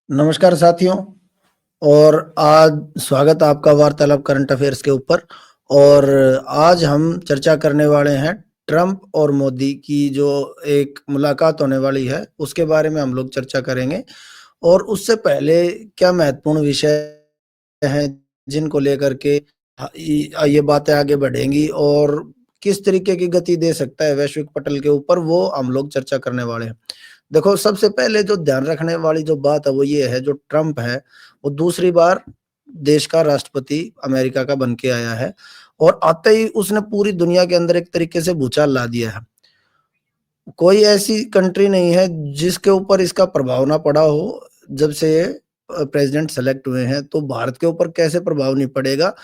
नमस्कार साथियों। और आज स्वागत है आपका वार्तालाप करंट अफेयर्स के ऊपर। और आज हम चर्चा करने वाले हैं ट्रंप और मोदी की जो एक मुलाकात होने वाली है उसके बारे में हम लोग चर्चा करेंगे। और उससे पहले क्या महत्वपूर्ण विषय हैं जिनको लेकर के ये बातें आगे बढ़ेंगी और किस तरीके की गति दे सकता है वैश्विक पटल के ऊपर, वो हम लोग चर्चा करने वाले हैं। देखो, सबसे पहले जो ध्यान रखने वाली जो बात है वो ये है, जो ट्रंप है वो दूसरी बार देश का राष्ट्रपति अमेरिका का बन के आया है और आते ही उसने पूरी दुनिया के अंदर एक तरीके से भूचाल ला दिया है। कोई ऐसी कंट्री नहीं है जिसके ऊपर इसका प्रभाव ना पड़ा हो। जब से ये प्रेसिडेंट सेलेक्ट हुए हैं तो भारत के ऊपर कैसे प्रभाव नहीं पड़ेगा,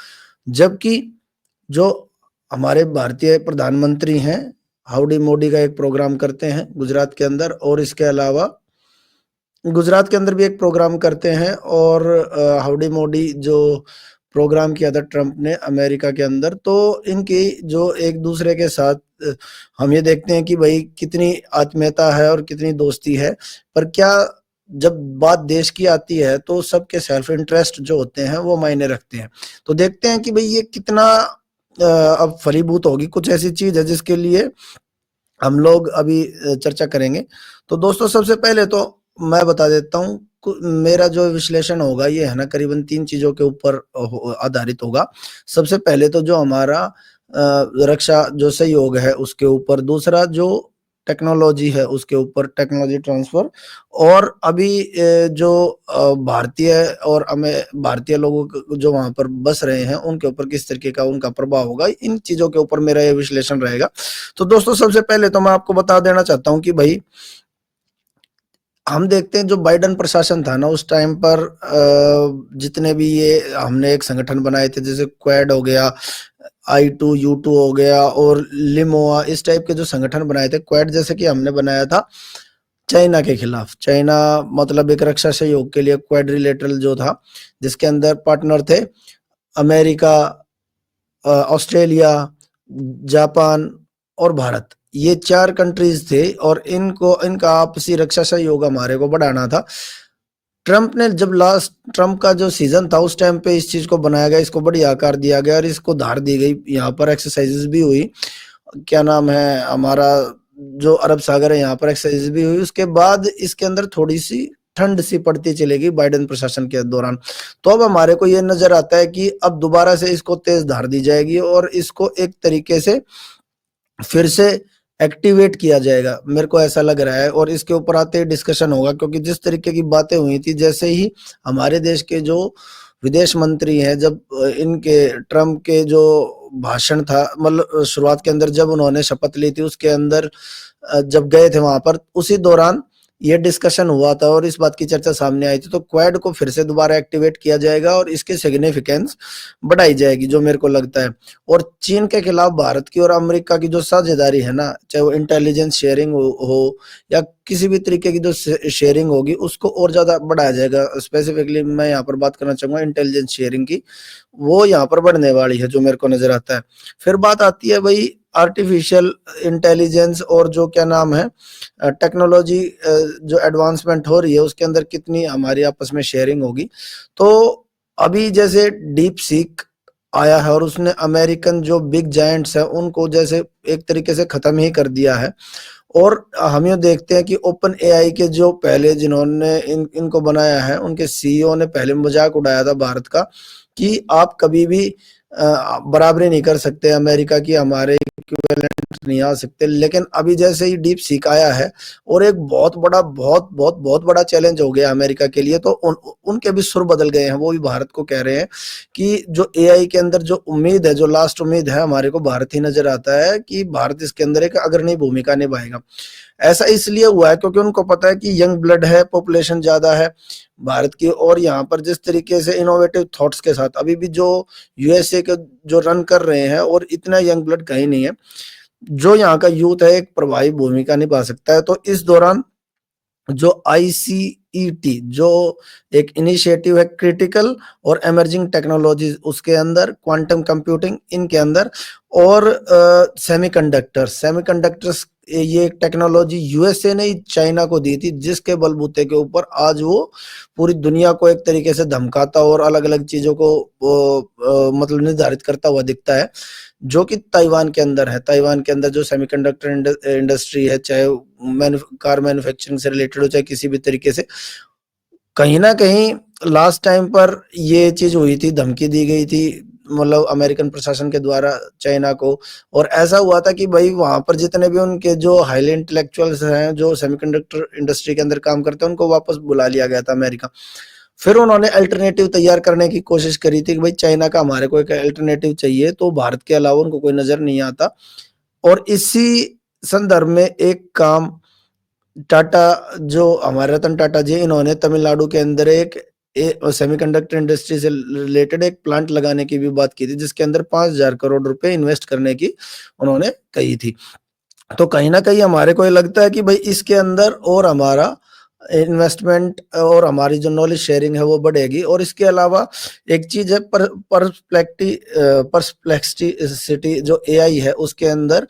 जबकि जो हमारे भारतीय प्रधानमंत्री हैं हाउडी मोदी का एक प्रोग्राम करते हैं गुजरात के अंदर, और इसके अलावा गुजरात के अंदर भी एक प्रोग्राम करते हैं। और हाउडी मोदी जो प्रोग्राम किया था ट्रंप ने अमेरिका के अंदर, तो इनकी जो एक दूसरे के साथ हम ये देखते हैं कि भाई कितनी आत्मीयता है और कितनी दोस्ती है। पर क्या जब बात देश की आती है तो सबके सेल्फ इंटरेस्ट जो होते हैं वो मायने रखते हैं। तो देखते हैं कि भाई ये कितना अब फलीभूत होगी। कुछ ऐसी चीज है जिसके लिए हम लोग अभी चर्चा करेंगे। तो दोस्तों, सबसे पहले तो मैं बता देता हूँ, मेरा जो विश्लेषण होगा ये है ना करीबन 3 चीज़ों के ऊपर आधारित होगा। सबसे पहले तो जो हमारा रक्षा जो सहयोग है उसके ऊपर, दूसरा जो टेक्नोलॉजी है उसके ऊपर, टेक्नोलॉजी ट्रांसफर, और अभी जो भारतीय और भारतीय लोगों जो वहां पर बस रहे हैं उनके ऊपर किस तरीके का उनका प्रभाव होगा, इन चीजों के ऊपर मेरा ये विश्लेषण रहेगा। तो दोस्तों, सबसे पहले तो मैं आपको बता देना चाहता हूँ कि भाई हम देखते हैं जो बाइडन प्रशासन था ना उस टाइम पर जितने भी ये हमने एक संगठन बनाए थे, जैसे क्वाड हो गया, I2U2 हो गया और लिमोआ, इस टाइप के जो संगठन बनाए थे। क्वाड जैसे कि हमने बनाया था चाइना के खिलाफ। चाइना मतलब एक रक्षा सहयोग के लिए क्वाड्रिलेटरल जो था, जिसके अंदर पार्टनर थे अमेरिका, ऑस्ट्रेलिया, जापान और भारत। ये 4 कंट्रीज थे और इनको इनका आपसी रक्षा सहयोग हमारे को बढ़ाना था। ट्रंप ने जब लास्ट ट्रंप का जो सीजन था उस टाइम पे इस चीज को बनाया गया, इसको बड़ी आकार दिया गया और इसको धार दी गई। यहाँ पर एक्सरसाइजेस भी हुई, क्या नाम है हमारा, जो अरब सागर है यहाँ पर एक्सरसाइज भी हुई। उसके बाद इसके अंदर थोड़ी सी ठंड सी पड़ती चलेगी बाइडेन प्रशासन के दौरान। तो अब हमारे को ये नजर आता है कि अब दोबारा से इसको तेज धार दी जाएगी और इसको एक तरीके से फिर से एक्टिवेट किया जाएगा, मेरे को ऐसा लग रहा है। और इसके ऊपर आते ही डिस्कशन होगा, क्योंकि जिस तरीके की बातें हुई थी, जैसे ही हमारे देश के जो विदेश मंत्री हैं, जब इनके ट्रम्प के जो भाषण था, मतलब शुरुआत के अंदर जब उन्होंने शपथ ली थी उसके अंदर जब गए थे वहां पर, उसी दौरान ये डिस्कशन हुआ था और इस बात की चर्चा सामने आई थी। तो क्वाड को फिर से दोबारा एक्टिवेट किया जाएगा और इसकी सिग्निफिकेंस बढ़ाई जाएगी, जो मेरे को लगता है। और चीन के खिलाफ भारत की और अमेरिका की जो साझेदारी है ना, चाहे वो इंटेलिजेंस शेयरिंग हो या किसी भी तरीके की जो शेयरिंग होगी, उसको और ज्यादा बढ़ाया जाएगा। स्पेसिफिकली मैं यहाँ पर बात करना चाहूंगा इंटेलिजेंस शेयरिंग की, वो यहाँ पर बढ़ने वाली है, जो मेरे को नजर आता है। फिर बात आती है भाई आर्टिफिशियल इंटेलिजेंस और जो क्या नाम है टेक्नोलॉजी जो एडवांसमेंट हो रही है उसके अंदर कितनी हमारी आपस में शेयरिंग होगी। तो अभी जैसे डीप सीक आया है और उसने अमेरिकन जो बिग जायंट्स है उनको जैसे एक तरीके से खत्म ही कर दिया है। और हम ये देखते हैं कि ओपन एआई के जो पहले जिन्होंने इनको बनाया है, उनके सीईओ ने पहले मजाक उड़ाया था भारत का कि आप कभी भी बराबरी नहीं कर सकते अमेरिका की, हमारे इक्विवेलेंट नहीं आ सकते। लेकिन अभी जैसे ही डीप सीक आया है और एक बहुत बड़ा बहुत बड़ा चैलेंज हो गया अमेरिका के लिए, तो उनके भी सुर बदल गए हैं। वो भी भारत को कह रहे हैं कि जो एआई के अंदर जो उम्मीद है, जो लास्ट उम्मीद है, हमारे को भारत ही नजर आता है कि भारत इसके अंदर एक अग्रणी भूमिका निभाएगा। ऐसा इसलिए हुआ है क्योंकि उनको पता है कि यंग ब्लड है, पॉपुलेशन ज्यादा है भारत की, और यहाँ पर जिस तरीके से इनोवेटिव थॉट्स के साथ अभी भी जो यूएसए के जो रन कर रहे हैं, और इतना यंग ब्लड कहीं नहीं है, जो यहाँ का यूथ है एक प्रभावी भूमिका निभा सकता है। तो इस दौरान जो आईसीईटी जो एक इनिशिएटिव है क्रिटिकल और एमर्जिंग टेक्नोलॉजीज, उसके अंदर क्वांटम कंप्यूटिंग इनके अंदर, और सेमीकंडक्टर्स ये टेक्नोलॉजी यूएसए ने ही चाइना को दी थी, जिसके बलबूते के ऊपर आज वो पूरी दुनिया को एक तरीके से धमकाता और अलग अलग चीजों को मतलब निर्धारित करता हुआ दिखता है, जो कि ताइवान के अंदर है। ताइवान के अंदर जो सेमीकंडक्टर इंडस्ट्री है, चाहे कार मैन्युफैक्चरिंग से रिलेटेड हो, चाहे किसी भी तरीके से, कहीं ना कहीं लास्ट टाइम पर ये चीज हुई थी, धमकी दी गई थी मतलब अमेरिकन प्रशासन के द्वारा चाइना को, और ऐसा हुआ था कि भाई वहां पर जितने भी उनके जो हाईली इंटेलेक्चुअल्स हैं जो सेमीकंडक्टर इंडस्ट्री के अंदर काम करते हैं, उनको वापस बुला लिया गया था अमेरिका। फिर उन्होंने अल्टरनेटिव तैयार करने की कोशिश करी थी कि भाई चाइना का हमारे को एक अल्टरनेटिव चाहिए, तो भारत के अलावा उनको कोई नजर नहीं आता। और इसी संदर्भ में एक काम टाटा, जो हमारे रतन टाटा जी, इन्होंने तमिलनाडु के अंदर एक सेमीकंडक्टर इंडस्ट्री से रिलेटेड एक प्लांट लगाने की भी बात की थी, जिसके अंदर 5,000 करोड़ रुपए इन्वेस्ट करने की उन्होंने कही थी। तो कहीं ना कहीं हमारे को ये लगता है कि भाई इसके अंदर और हमारा इन्वेस्टमेंट और हमारी जो नॉलेज शेयरिंग है वो बढ़ेगी। और इसके अलावा एक चीज है परप्लेक्सिटी जो एआई है, उसके अंदर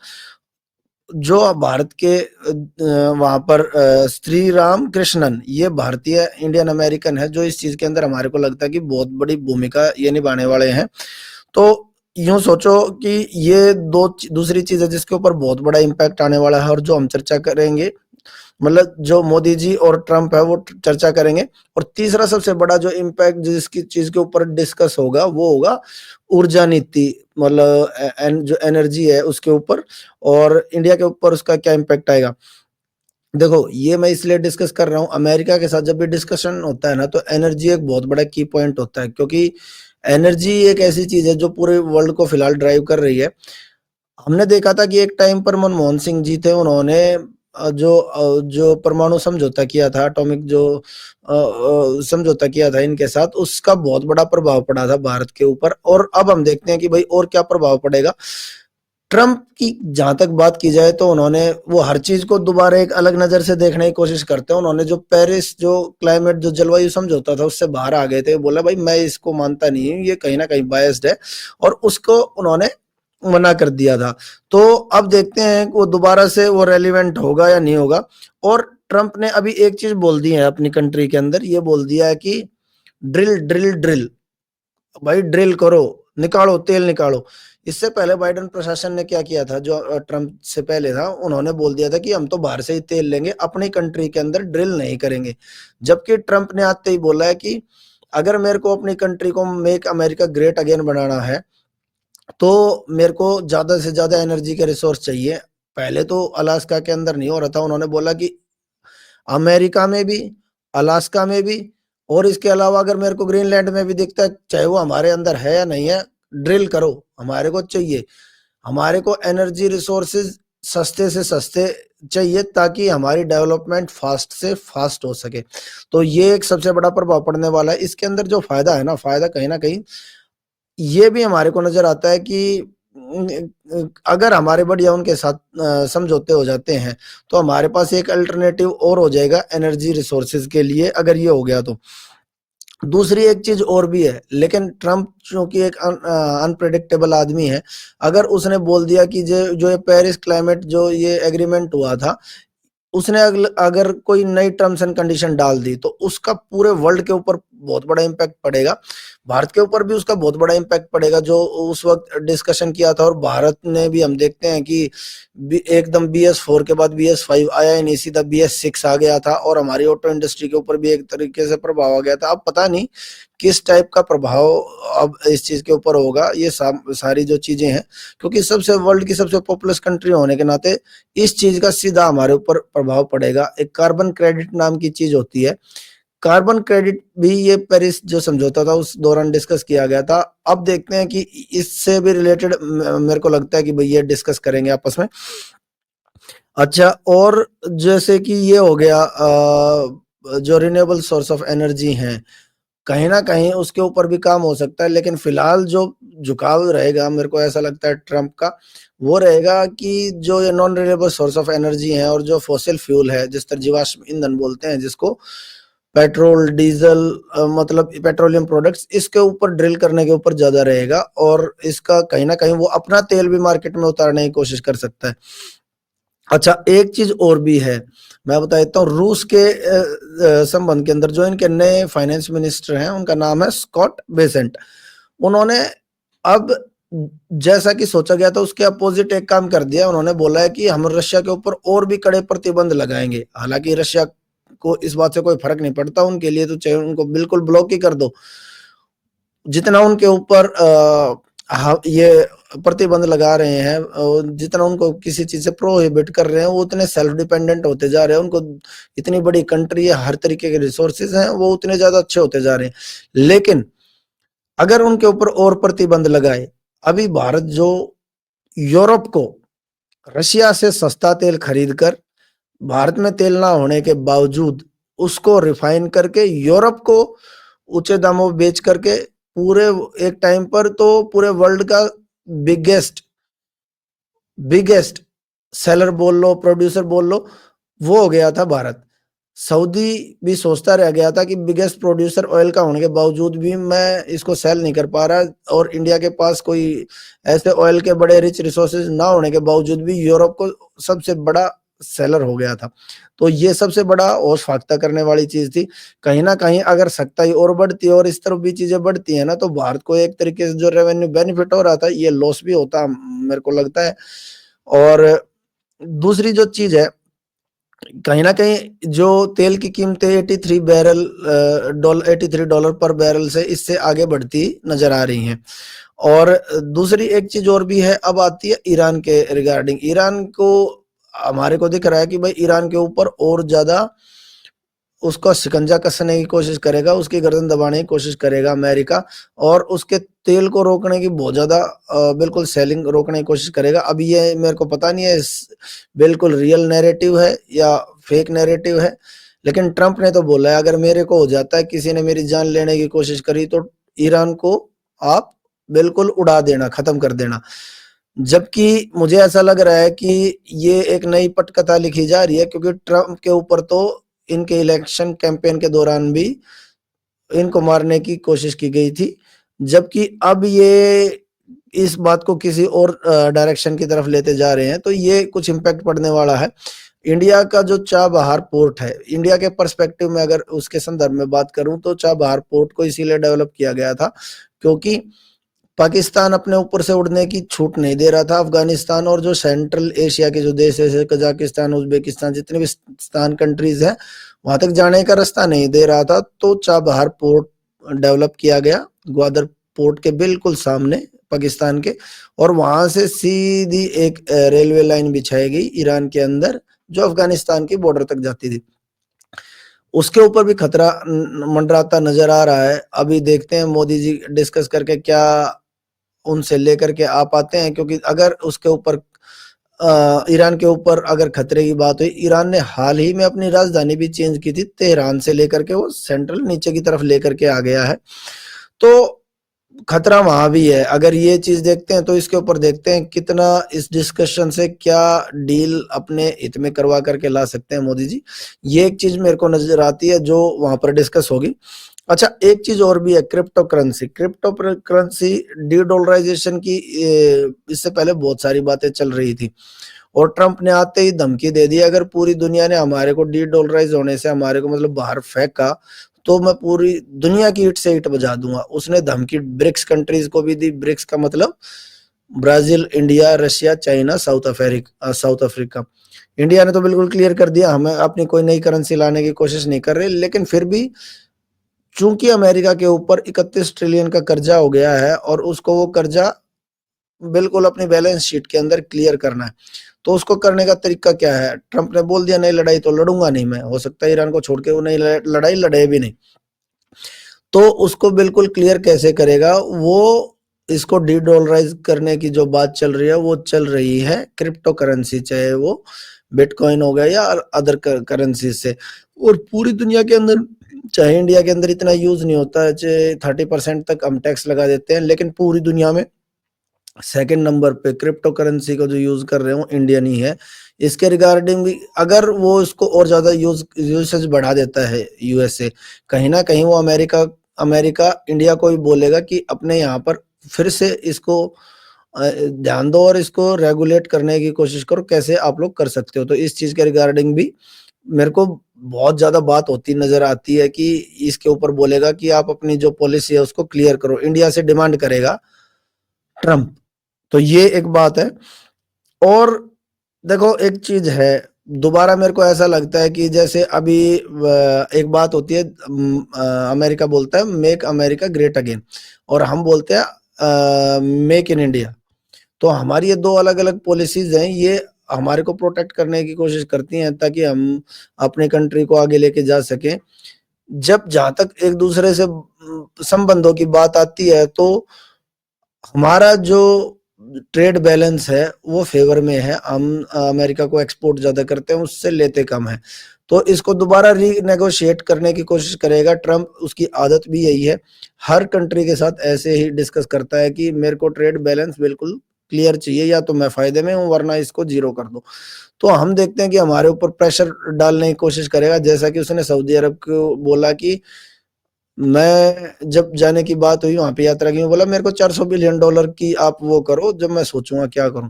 जो भारत के वहां पर श्री राम कृष्णन, ये भारतीय इंडियन अमेरिकन है, जो इस चीज के अंदर हमारे को लगता है कि बहुत बड़ी भूमिका ये निभाने वाले हैं। तो यूं सोचो कि ये दूसरी चीज है जिसके ऊपर बहुत बड़ा इम्पैक्ट आने वाला है, और जो हम चर्चा करेंगे, मतलब जो मोदी जी और ट्रम्प है वो चर्चा करेंगे। और तीसरा सबसे बड़ा जो इम्पैक्ट जिसकी चीज के ऊपर डिस्कस होगा वो होगा ऊर्जा नीति, मतलब जो एनर्जी है उसके ऊपर, और इंडिया के ऊपर उसका क्या इम्पैक्ट आएगा। देखो, ये मैं इसलिए डिस्कस कर रहा हूँ, अमेरिका के साथ जब भी डिस्कशन होता है ना, तो एनर्जी एक बहुत बड़ा की पॉइंट होता है, क्योंकि एनर्जी एक ऐसी चीज है जो पूरे वर्ल्ड को फिलहाल ड्राइव कर रही है। हमने देखा था कि एक टाइम पर मनमोहन सिंह जी थे, उन्होंने जो परमाणु समझौता किया था, एटॉमिक जो समझौता किया था इनके साथ, उसका बहुत बड़ा प्रभाव पड़ा था भारत के ऊपर। और अब हम देखते हैं कि भाई और क्या प्रभाव पड़ेगा। ट्रम्प की जहां तक बात की जाए तो उन्होंने वो हर चीज को दोबारा एक अलग नजर से देखने की कोशिश करते हैं। उन्होंने जो पेरिस जो क्लाइमेट जो जलवायु समझौता था उससे बाहर आ गए थे, बोला भाई मैं इसको मानता नहीं हूँ, ये कहीं ना कहीं बायस्ड है, और उसको उन्होंने मना कर दिया था। तो अब देखते हैं कि वो दोबारा से वो रेलिवेंट होगा या नहीं होगा। और ट्रम्प ने अभी एक चीज बोल दी है अपनी कंट्री के अंदर, ये बोल दिया है कि ड्रिल ड्रिल ड्रिल, भाई ड्रिल करो, निकालो तेल निकालो। इससे पहले बाइडेन प्रशासन ने क्या किया था, जो ट्रम्प से पहले था, उन्होंने बोल दिया था कि हम तो बाहर से ही तेल लेंगे, अपनी कंट्री के अंदर ड्रिल नहीं करेंगे। जबकि ट्रम्प ने आते ही बोला है कि अगर मेरे को अपनी कंट्री को मेक अमेरिका ग्रेट अगेन बनाना है, तो मेरे को ज्यादा से ज्यादा एनर्जी के रिसोर्स चाहिए। पहले तो अलास्का के अंदर नहीं हो रहा था, उन्होंने बोला कि अमेरिका में भी, अलास्का में भी, और इसके अलावा अगर मेरे को ग्रीनलैंड में भी दिखता है, चाहे वो हमारे अंदर है या नहीं है, ड्रिल करो, हमारे को चाहिए। हमारे को एनर्जी रिसोर्सेज सस्ते से सस्ते चाहिए, ताकि हमारी डेवलपमेंट फास्ट से फास्ट हो सके। तो ये एक सबसे बड़ा प्रभाव पड़ने वाला है। इसके अंदर जो फायदा है ना, फायदा कहीं ना कहीं ये भी हमारे को नजर आता है कि अगर हमारे बढ़िया उनके साथ समझौते हो जाते हैं, तो हमारे पास एक अल्टरनेटिव और हो जाएगा एनर्जी रिसोर्सेज के लिए, अगर ये हो गया तो। दूसरी एक चीज और भी है, लेकिन ट्रम्प चूंकि एक अनप्रेडिक्टेबल आदमी है, अगर उसने बोल दिया कि जो ये पेरिस क्लाइमेट जो ये एग्रीमेंट हुआ था, उसने अगर कोई नई टर्म्स एंड कंडीशन डाल दी, तो उसका पूरे वर्ल्ड के ऊपर बहुत बड़ा इम्पैक्ट पड़ेगा। भारत के ऊपर भी उसका बहुत बड़ा इम्पैक्ट पड़ेगा, जो उस वक्त डिस्कशन किया था। और भारत ने भी, हम देखते हैं कि एकदम BS4 के बाद BS5 आया ही नहीं, सीधा BS6 आ गया था, और हमारी ऑटो इंडस्ट्री के ऊपर भी एक तरीके से प्रभाव आ गया था। अब पता नहीं किस टाइप का प्रभाव अब इस चीज के ऊपर होगा, ये सारी जो चीजें हैं, क्योंकि सबसे वर्ल्ड की सबसे पॉपुलस कंट्री होने के नाते इस चीज का सीधा हमारे ऊपर प्रभाव पड़ेगा। एक कार्बन क्रेडिट नाम की चीज होती है, कार्बन क्रेडिट भी ये पेरिस जो समझौता था उस दौरान डिस्कस किया गया था। अब देखते हैं कि इससे भी रिलेटेड मेरे को लगता है कि भाई ये डिस्कस करेंगे आपस में। अच्छा, और जैसे कि ये हो गया जो रिन्यूएबल सोर्स ऑफ एनर्जी हैं, कहीं ना कहीं उसके ऊपर भी काम हो सकता है। लेकिन फिलहाल जो झुकाव रहेगा, मेरे को ऐसा लगता है ट्रम्प का, वो रहेगा कि जो ये non renewable source of energy है, और जो फॉसिल फ्यूल है, जिस तरह जीवाश्म ईंधन बोलते हैं जिसको, पेट्रोल डीजल, मतलब पेट्रोलियम प्रोडक्ट्स, इसके ऊपर ड्रिल करने के ऊपर ज्यादा रहेगा। और इसका कहीं ना कहीं वो अपना तेल भी मार्केट में उतारने की कोशिश कर सकता है। अच्छा, एक चीज और भी है, मैं बता देता हूँ। रूस के संबंध के अंदर जो इनके नए फाइनेंस मिनिस्टर हैं, उनका नाम है स्कॉट बेसेंट। उन्होंने अब जैसा कि सोचा गया था उसके अपोजिट एक काम कर दिया। उन्होंने बोला है कि हम रशिया के ऊपर और भी कड़े प्रतिबंध लगाएंगे। हालांकि रशिया को इस बात से कोई फर्क नहीं पड़ता, उनके लिए तो चाहे उनको बिल्कुल ब्लॉक ही कर दो। जितना उनके ऊपर ये प्रतिबंध लगा रहे हैं, जितना उनको किसी चीज से प्रोहिबिट कर रहे हैं, वो उतने सेल्फ डिपेंडेंट होते जा रहे हैं। उनको इतनी बड़ी कंट्री है, हर तरीके के रिसोर्सेज हैं, वो उतने ज्यादा अच्छे होते जा रहे हैं। लेकिन अगर उनके ऊपर और प्रतिबंध लगाए, अभी भारत जो यूरोप को रशिया से सस्ता तेल खरीद कर, भारत में तेल ना होने के बावजूद उसको रिफाइन करके यूरोप को ऊंचे दामों में बेच करके, पूरे एक टाइम पर तो पूरे वर्ल्ड का बिगेस्ट बिगेस्ट सेलर बोल लो, प्रोड्यूसर बोल लो, वो हो गया था भारत। सऊदी भी सोचता रह गया था कि बिगेस्ट प्रोड्यूसर ऑयल का होने के बावजूद भी मैं इसको सेल नहीं कर पा रहा, और इंडिया के पास कोई ऐसे ऑयल के बड़े रिच रिसोर्सेज ना होने के बावजूद भी यूरोप को सबसे बड़ा सेलर हो गया था। तो ये सबसे बड़ा होश फाख्ता करने वाली चीज थी। कहीं ना कहीं अगर सख्ताई और बढ़ती है और इस तरफ भी चीजें बढ़ती है ना, तो भारत को एक तरीके से जो रेवेन्यू बेनिफिट हो रहा था, ये लॉस भी होता मेरे को लगता है। और दूसरी जो चीज है, कहीं ना कहीं जो तेल की कीमतें 83 डॉलर पर बैरल से इससे आगे बढ़ती नजर आ रही हैं। और दूसरी एक चीज और भी है, अब आती है ईरान के रिगार्डिंग। ईरान को हमारे को दिख रहा है कि भाई ईरान के ऊपर और ज्यादा उसका शिकंजा कसने की कोशिश करेगा, उसकी गर्दन दबाने की कोशिश करेगा अमेरिका, और उसके तेल को रोकने की बहुत ज्यादा बिल्कुल सेलिंग रोकने की कोशिश करेगा। अब ये मेरे को पता नहीं है बिल्कुल रियल नैरेटिव है या फेक नैरेटिव है, लेकिन ट्रंप ने तो बोला है अगर मेरे को हो जाता है, किसी ने मेरी जान लेने की कोशिश करी, तो ईरान को आप बिल्कुल उड़ा देना, खत्म कर देना। जबकि मुझे ऐसा लग रहा है कि ये एक नई पटकथा लिखी जा रही है, क्योंकि ट्रंप के ऊपर तो इनके इलेक्शन कैंपेन के दौरान भी इनको मारने की कोशिश की गई थी। जबकि अब ये इस बात को किसी और डायरेक्शन की तरफ लेते जा रहे हैं, तो ये कुछ इम्पैक्ट पड़ने वाला है। इंडिया का जो चाबहार पोर्ट है, इंडिया के पर्सपेक्टिव में अगर उसके संदर्भ में बात करूं, तो चाबहार पोर्ट को इसीलिए डेवलप किया गया था क्योंकि पाकिस्तान अपने ऊपर से उड़ने की छूट नहीं दे रहा था। अफगानिस्तान और जो सेंट्रल एशिया के जो देश है, जैसे कजाकिस्तान, उज्बेकिस्तान, जितने भी स्थान कंट्रीज है, वहां तक जाने का रास्ता नहीं दे रहा था। तो चाबहार पोर्ट डेवलप किया गया, ग्वादर पोर्ट के बिल्कुल सामने पाकिस्तान के, और वहां से सीधी एक रेलवे लाइन बिछाई गई ईरान के अंदर, जो अफगानिस्तान की बॉर्डर तक जाती थी। उसके ऊपर भी खतरा मंडराता नजर आ रहा है। अभी देखते हैं मोदी जी डिस्कस करके क्या उनसे लेकर के आ पाते हैं, क्योंकि अगर उसके ऊपर ईरान के ऊपर अगर खतरे की बात हुई, ईरान ने हाल ही में अपनी राजधानी भी चेंज की थी, तेहरान से लेकर के वो सेंट्रल नीचे की तरफ लेकर के आ गया है। तो खतरा वहां भी है। अगर ये चीज देखते हैं तो इसके ऊपर देखते हैं कितना इस डिस्कशन से क्या डील अपने हित में करवा करके ला सकते हैं मोदी जी। ये एक चीज मेरे को नजर आती है जो वहां पर डिस्कस होगी। अच्छा, एक चीज और भी है, cryptocurrency. Cryptocurrency dedollarization की इससे पहले बहुत सारी बातें चल रही थी, और ट्रंप ने आते ही धमकी दे दी, अगर पूरी दुनिया ने हमारे को डी डॉलराइज होने से हमारे को मतलब बाहर फेंका, तो मैं पूरी दुनिया की ईंट से ईंट बजा दूंगा। उसने धमकी ब्रिक्स कंट्रीज को भी दी। ब्रिक्स का मतलब Brazil, India, Russia, China, south Africa. India ने तो बिल्कुल क्लियर कर दिया, हमें अपनी कोई नई करेंसी लाने की कोशिश नहीं कर रहे। लेकिन फिर भी चूंकि अमेरिका के ऊपर 31 ट्रिलियन का कर्जा हो गया है, और उसको वो कर्जा बिल्कुल अपनी बैलेंस शीट के अंदर क्लियर करना है, तो उसको करने का तरीका क्या है? ट्रंप ने बोल दिया नहीं लड़ाई तो लड़ूंगा नहीं मैं, हो सकता है ईरान को छोड़ के वो नहीं लड़ाई लड़े भी नहीं। तो उसको बिल्कुल क्लियर कैसे करेगा वो? इसको डी डॉलराइज करने की जो बात चल रही है, वो चल रही है क्रिप्टो करेंसी, चाहे वो बिटकॉइन हो गया या अदर करेंसी से। और पूरी दुनिया के अंदर, चाहे इंडिया के अंदर इतना यूज नहीं होता है, चाहे 30% तक हम टैक्स लगा देते हैं, लेकिन पूरी दुनिया में सेकंड नंबर पे क्रिप्टो करेंसी को जो यूज कर रहे हो इंडियन ही है। इसके रिगार्डिंग भी अगर वो इसको और ज्यादा यूसेज बढ़ा देता है यूएसए, कहीं ना कहीं वो अमेरिका अमेरिका इंडिया को भी बोलेगा कि अपने यहाँ पर फिर से इसको ध्यान दो और इसको रेगुलेट करने की कोशिश करो, कैसे आप लोग कर सकते हो। तो इस चीज के रिगार्डिंग भी मेरे को बहुत ज्यादा बात होती नजर आती है कि इसके ऊपर बोलेगा कि आप अपनी जो पॉलिसी है उसको क्लियर करो, इंडिया से डिमांड करेगा ट्रम्प। तो ये एक बात है। और देखो एक चीज है, दोबारा मेरे को ऐसा लगता है कि जैसे अभी एक बात होती है, अमेरिका बोलता है मेक अमेरिका ग्रेट अगेन, और हम बोलते हैं मेक इन इंडिया। तो हमारी ये दो अलग अलग पॉलिसीज हैं, ये हमारे को प्रोटेक्ट करने की कोशिश करती हैं ताकि हम अपने कंट्री को आगे लेके जा सकें। जब जहां तक एक दूसरे से संबंधों की बात आती है तो हमारा जो ट्रेड बैलेंस है वो फेवर में है, हम अमेरिका को एक्सपोर्ट ज्यादा करते हैं, उससे लेते कम है। तो इसको दोबारा रीनेगोशिएट करने की कोशिश करेगा ट्रम्प, उसकी आदत भी यही है, हर कंट्री के साथ ऐसे ही डिस्कस करता है कि मेरे को ट्रेड बैलेंस बिल्कुल क्लियर चाहिए, या तो मैं फायदे में हूं वरना इसको जीरो कर दो। तो हम देखते हैं कि हमारे ऊपर प्रेशर डालने की कोशिश करेगा, जैसा कि उसने सऊदी अरब को बोला कि मैं जब जाने की बात हुई वहां पे यात्रा की, बोला मेरे को $400 बिलियन की आप वो करो, जब मैं सोचूंगा क्या करूं।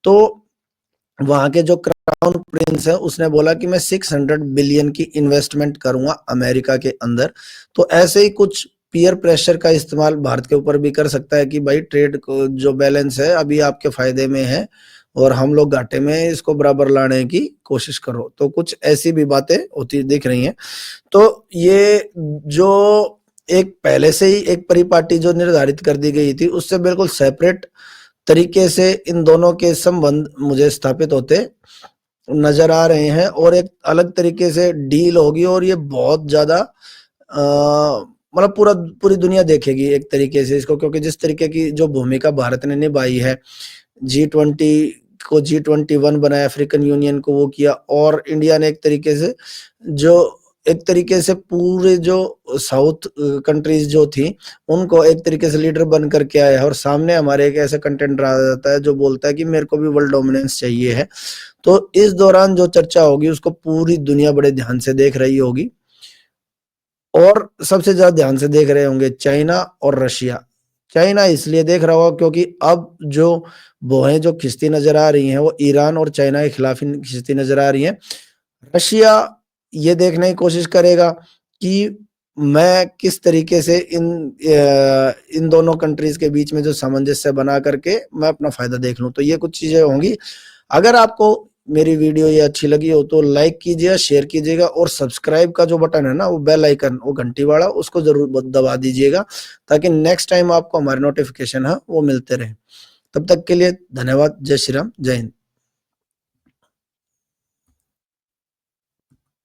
तो वहां के जो क्राउन प्रिंस है उसने बोला कि मैं 600 बिलियन की इन्वेस्टमेंट करूंगा अमेरिका के अंदर। तो ऐसे ही कुछ पीयर प्रेशर का इस्तेमाल भारत के ऊपर भी कर सकता है कि भाई ट्रेड को जो बैलेंस है अभी आपके फायदे में है और हम लोग घाटे में हैं, इसको बराबर लाने की कोशिश करो। तो कुछ ऐसी भी बातें होती दिख रही हैं। तो ये जो एक पहले से ही एक परिपाटी जो निर्धारित कर दी गई थी उससे बिल्कुल सेपरेट तरीके से इन दोनों के संबंध मुझे स्थापित होते नजर आ रहे हैं, और एक अलग तरीके से डील होगी, और ये बहुत ज्यादा मतलब पूरी दुनिया देखेगी एक तरीके से इसको, क्योंकि जिस तरीके की जो भूमिका भारत ने निभाई है, G20 को G21 बनाया, अफ्रीकन यूनियन को वो किया, और इंडिया ने एक तरीके से जो एक तरीके से पूरे जो साउथ कंट्रीज जो थी उनको एक तरीके से लीडर बन करके आया है, और सामने हमारे एक ऐसा कंटेंट आ जाता है जो बोलता है कि मेरे को भी वर्ल्ड डोमिनेंस चाहिए है। तो इस दौरान जो चर्चा होगी उसको पूरी दुनिया बड़े ध्यान से देख रही होगी, और सबसे ज्यादा ध्यान से देख रहे होंगे चाइना और रशिया। चाइना इसलिए देख रहा होगा क्योंकि अब जो भौहें जो खिंचती नजर आ रही हैं वो ईरान और चाइना के खिलाफ ही खिंचती नजर आ रही हैं। रशिया ये देखने की कोशिश करेगा कि मैं किस तरीके से इन दोनों कंट्रीज के बीच में जो सामंजस्य बना करके मैं अपना फायदा देख लूं। तो ये कुछ चीजें होंगी। अगर आपको मेरी वीडियो ये अच्छी लगी हो तो लाइक कीजिएगा, शेयर कीजिएगा, और सब्सक्राइब का जो बटन है ना, वो बेल आइकन, वो घंटी वाला, उसको जरूर दबा दीजिएगा ताकि नेक्स्ट टाइम आपको हमारे नोटिफिकेशन है वो मिलते रहे। तब तक के लिए धन्यवाद। जय श्री राम, जय हिंद।